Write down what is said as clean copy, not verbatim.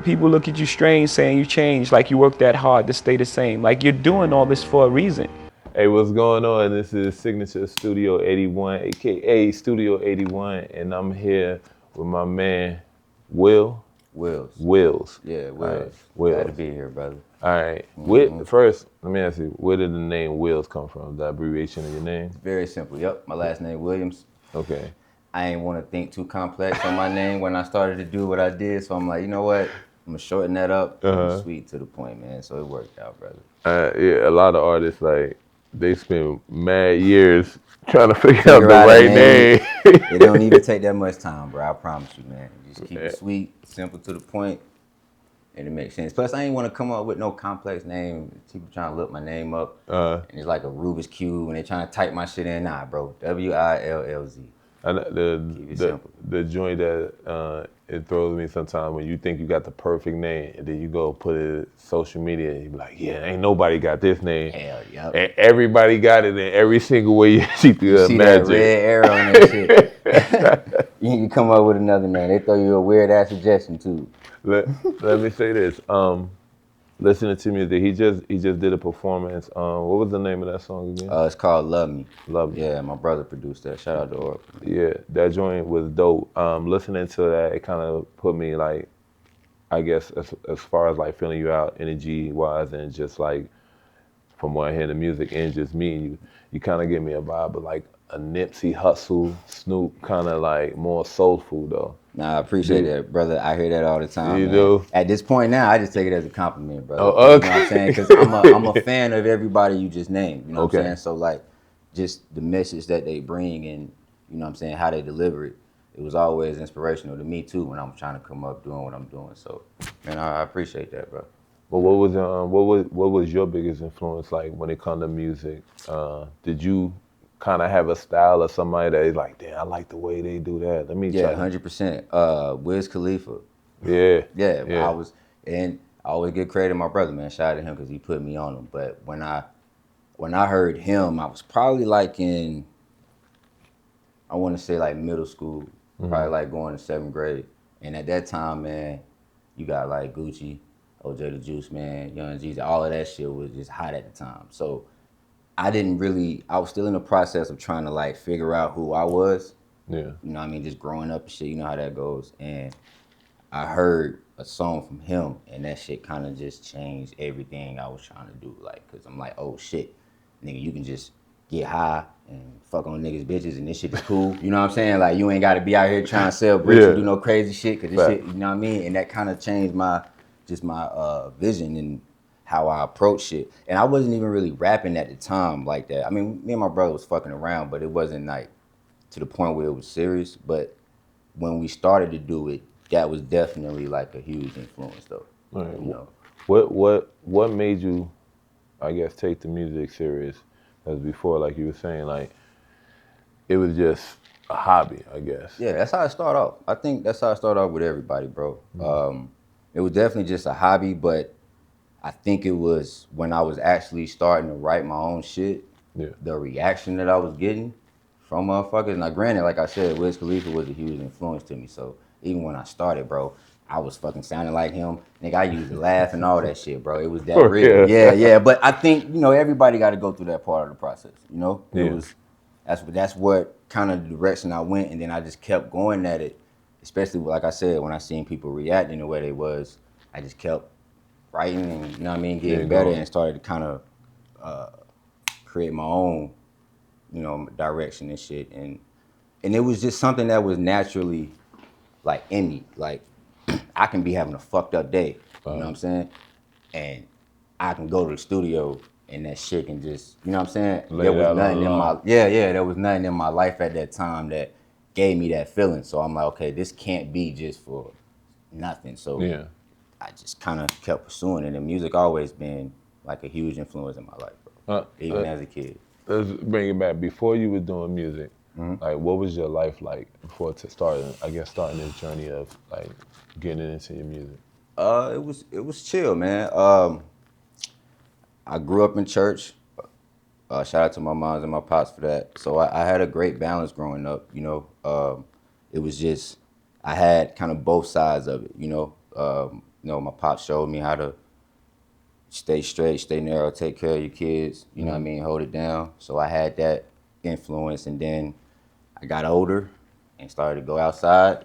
People look at you strange saying you changed, like you worked that hard to stay the same. Like you're doing all this for a reason. Hey, what's going on? This is Signature Studio 81, aka Studio 81, and I'm here with my man, Will. WILLZ. WILLZ. Yeah, All right, WILLZ. Glad to WILLZ. be here, brother. All right. First, let me ask you, where did the name WILLZ come from? The abbreviation of your name? Very simple. Yep, my last name Williams. Okay. I ain't want to think too complex on my name when I started to do what I did, so I'm like, you know what? I'm gonna shorten that up. Sweet to the point, man. So it worked out, brother. Yeah, a lot of artists they spend mad years trying to figure out the right name. It don't even take that much time, bro. I promise you, man. Just keep it sweet, simple to the point, and it makes sense. Plus, I ain't want to come up with no complex name. People trying to look my name up, and it's like a Rubik's Cube, and they trying to type my shit in. Nah, bro. WILLZ. And the joint that it throws me sometimes when you think you got the perfect name and then you go put it in social media and you be like, yeah, ain't nobody got this name. Hell, yep. And everybody got it in every single way you see through the See magic. that red arrow on that shit. You can come up with another name. They throw you a weird ass suggestion too. Let me say this. Listening to music, he just did a performance. What was the name of that song again? It's called Love Me. Love Me. Yeah, my brother produced that. Shout out to Oracle. Yeah, that joint was dope. Listening to that, it kind of put me like, I guess as far as like feeling you out energy wise and just like from what I hear the music and just meeting you kind of give me a vibe of like a Nipsey Hussle, Snoop, kind of like more soulful though. Nah, I appreciate that, brother. I hear that all the time. You man. do? At this point now, I just take it as a compliment, brother. Oh, okay. You know what I'm saying? Because I'm a fan of everybody you just named. You know what I'm saying? So like, just the message that they bring and you know what I'm saying, how they deliver it. It was always inspirational to me too when I'm trying to come up doing what I'm doing. So, man, I appreciate that, bro. But what was your biggest influence like when it comes to music? Did you kind of have a style or somebody that is like, damn, I like the way they do that. Let me Yeah, 100%. Wiz Khalifa. Yeah. Yeah. I always give credit to my brother, man. Shout out to him because he put me on him. But when I heard him, I was probably like in, I want to say like middle school, probably like going to 7th grade. And at that time, man, you got like Gucci, OJ the Juice, man, Young Jeezy, all of that shit was just hot at the time. So I was still in the process of trying to like figure out who I was. Yeah. You know what I mean? Just growing up and shit, you know how that goes. And I heard a song from him and that shit kind of just changed everything I was trying to do. Like, cause I'm like, oh shit, nigga, you can just get high and fuck on niggas' bitches and this shit is cool. You know what I'm saying? Like, you ain't gotta be out here trying to sell bricks and do no crazy shit, cause this shit, you know what I mean? And that kind of changed my vision and how I approach shit. And I wasn't even really rapping at the time like that. I mean, me and my brother was fucking around, but it wasn't like to the point where it was serious. But when we started to do it, that was definitely like a huge influence though. All right. You know? What made you, I guess, take the music serious? As before, like you were saying, like it was just a hobby, I guess. Yeah, that's how it started off. I think that's how it started off with everybody, bro. It was definitely just a hobby, but I think it was when I was actually starting to write my own shit, the reaction that I was getting from motherfuckers. Now, granted, like I said, Wiz Khalifa was a huge influence to me. So even when I started, bro, I was fucking sounding like him. Nigga, I used to laugh and all that shit, bro. It was that real. Yeah. But I think, you know, everybody got to go through that part of the process, you know? That's what kind of the direction I went, and then I just kept going at it. Especially, like I said, when I seen people reacting the way they was, I just kept writing and, you know what I mean, getting better and started to kind of create my own, you know, direction and shit. And it was just something that was naturally, like, in me. Like, I can be having a fucked up day, you know what I'm saying? And I can go to the studio and that shit can just, you know what I'm saying? There was nothing in my life at that time that gave me that feeling. So I'm like, okay, this can't be just for nothing. So I just kind of kept pursuing it. And music always been like a huge influence in my life, bro. Even as a kid. Let's bring it back. Before you were doing music, like what was your life like before starting this journey of like getting into your music? It was chill, man. I grew up in church. Shout out to my moms and my pops for that. So I had a great balance growing up, you know. It was just, I had kind of both sides of it, you know. You know, my pop showed me how to stay straight, stay narrow, take care of your kids. You know what I mean? Hold it down. So I had that influence, and then I got older and started to go outside.